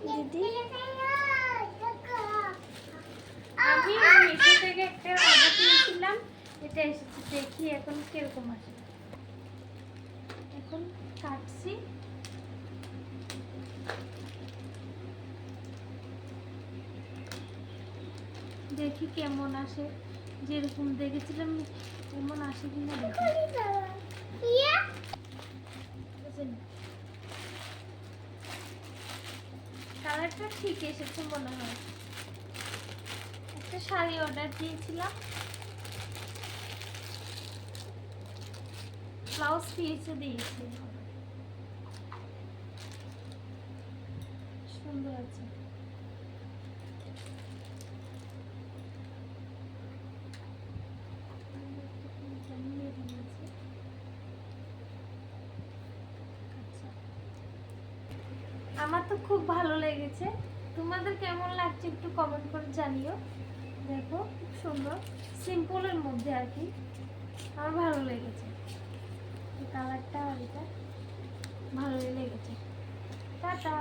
দিদি আমি মিশো থেকে একটা অর্ডার দিয়েছিলাম, এটা এসেছে, দেখি এখন কিরকম আসে। এখন কাটছি। দেখি কেমন আসে, যেরকম দেখেছিলাম এমন আসে কিনা দেখি। কালারটা ঠিক এসেছে মনে হয়। একটা শাড়ি অর্ডার দিয়েছিলাম, ব্লাউজ পিসে দিয়েছি, সুন্দর আছে। আমার তো খুব ভালো লেগেছে, তোমাদের কেমন লাগছে একটু কমেন্ট করে জানিও। দেখো খুব সুন্দর, সিম্পলের মধ্যে আর কি, আমার ভালো লেগেছে। এই কালারটা আর এটা ভালোই লেগেছে। টাটা।